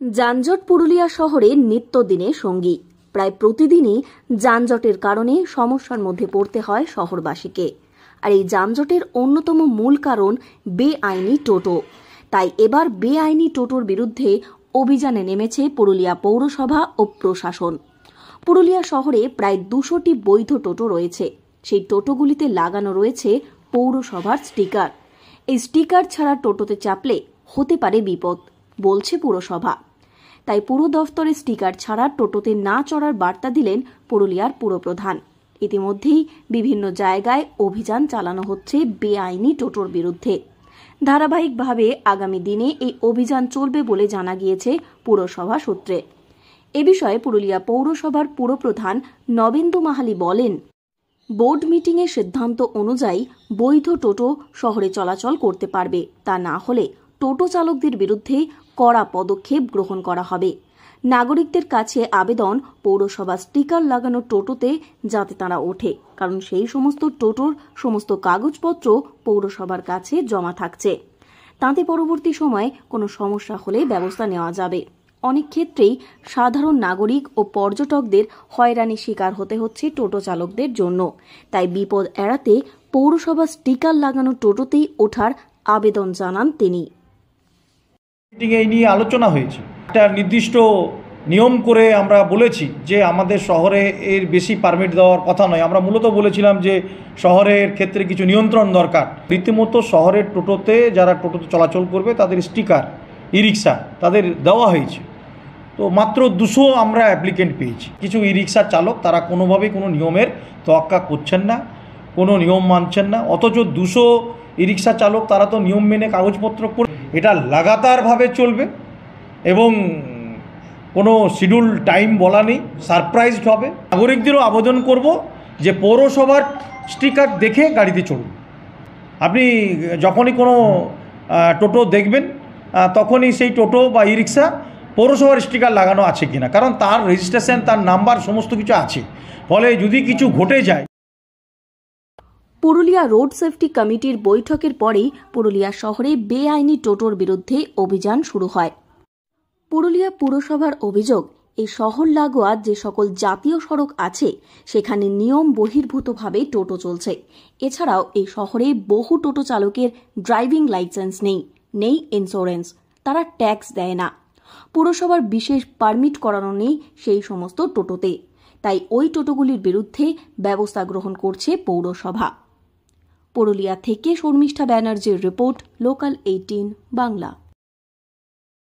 যানজট পুরুলিয়া শহরে নিত্যদিনের সঙ্গী। প্রায় প্রতিদিনই যানজটের কারণে সমস্যার মধ্যে পড়তে হয় শহরবাসীকে। আর এই যানজটের অন্যতম মূল কারণ বেআইনি টোটো। তাই এবার বেআইনি টোটোর বিরুদ্ধে অভিযানে নেমেছে পুরুলিয়া পৌরসভা ও প্রশাসন। পুরুলিয়া শহরে প্রায় 200টি বৈধ টোটো রয়েছে। সেই টোটোগুলিতে লাগানো রয়েছে পৌরসভার স্টিকার। এই স্টিকার ছাড়া টোটোতে চাপলে হতে পারে বিপদ, বলছে পুরসভা। তাই পুর দফতরের স্টিকার ছাড়া টোটোতে না চড়ার বার্তা দিলেন পুরুলিয়ার পুরপ্রধান। ইতিমধ্যেই বিভিন্ন জায়গায় অভিযান চালানো হচ্ছে বেআইনি টোটোর বিরুদ্ধে। ধারাবাহিকভাবে আগামী দিনে এই অভিযান চলবে বলে জানা গিয়েছে পুরসভা সূত্রে। এ বিষয়ে পুরুলিয়া পৌরসভার পুরপ্রধান নবেন্দু মাহালি বলেন, বোর্ড মিটিংয়ের সিদ্ধান্ত অনুযায়ী বৈধ টোটো শহরে চলাচল করতে পারবে। তা না হলে টোটো চালকদের বিরুদ্ধে কড়া পদক্ষেপ গ্রহণ করা হবে। নাগরিকদের কাছে আবেদন, পৌরসভা স্টিকার লাগানো টোটোতে যাতে তারা ওঠে, কারণ সেই সমস্ত টোটোর সমস্ত কাগজপত্র পৌরসভার কাছে জমা থাকছে। তাতে পরবর্তী সময়ে কোনো সমস্যা হলে ব্যবস্থা নেওয়া যাবে। অনেক ক্ষেত্রেই সাধারণ নাগরিক ও পর্যটকদের হয়রানির শিকার হতে হচ্ছে টোটো চালকদের জন্য। তাই বিপদ এড়াতে পৌরসভা স্টিকার লাগানো টোটোতেই ওঠার আবেদন জানান তিনি। মিটিংয়ে এই নিয়ে আলোচনা হয়েছে। একটা নির্দিষ্ট নিয়ম করে আমরা বলেছি যে আমাদের শহরে এর বেশি পারমিট দেওয়ার কথা নয়। আমরা মূলত বলেছিলাম যে শহরের ক্ষেত্রে কিছু নিয়ন্ত্রণ দরকার। রীতিমতো শহরের টোটোতে যারা টোটোতে চলাচল করবে তাদের স্টিকার, ই রিক্সা তাদের দেওয়া হয়েছে। তো মাত্র 200 আমরা অ্যাপ্লিকেন্ট পেয়েছি। কিছু ই রিক্সা চালক তারা কোনোভাবেই কোনো নিয়মের তোয়াক্কা করছেন না, কোনো নিয়ম মানছেন না। অথচ 200 ই রিক্সা চালক তারা তো নিয়ম মেনে কাগজপত্র করে। এটা লাগাতারভাবে চলবে এবং কোনো শিডিউল টাইম বলা নেই, সারপ্রাইজড হবে। নাগরিকদেরও আবেদন করব যে পৌরসভার স্টিকার দেখে গাড়িতে চলুন। আপনি যখনই কোনো টোটো দেখবেন তখনই সেই টোটো বা ই রিক্সা পৌরসভার স্টিকার লাগানো আছে কিনা, কারণ তার রেজিস্ট্রেশন, তার নাম্বার সমস্ত কিছু আছে। ফলে যদি কিছু ঘটে যায়। পুরুলিয়া রোড সেফটি কমিটির বৈঠকের পরেই পুরুলিয়া শহরে বেআইনি টোটোর বিরুদ্ধে অভিযান শুরু হয়। পুরুলিয়া পুরসভার অভিযোগ, এই শহর লাগোয়া যে সকল জাতীয় সড়ক আছে সেখানে নিয়ম বহির্ভূতভাবে টোটো চলছে। এছাড়াও এই শহরে বহু টোটো চালকের ড্রাইভিং লাইসেন্স নেই ইন্স্যুরেন্স, তারা ট্যাক্স দেয় না। পুরসভার বিশেষ পারমিট করানো নেই সেই সমস্ত টোটোতে। তাই ওই টোটোগুলির বিরুদ্ধে ব্যবস্থা গ্রহণ করছে পৌরসভা। পুরুলিয়া থেকে শর্মিষ্ঠা ব্যানার্জির রিপোর্ট, লোকাল 18 বাংলা।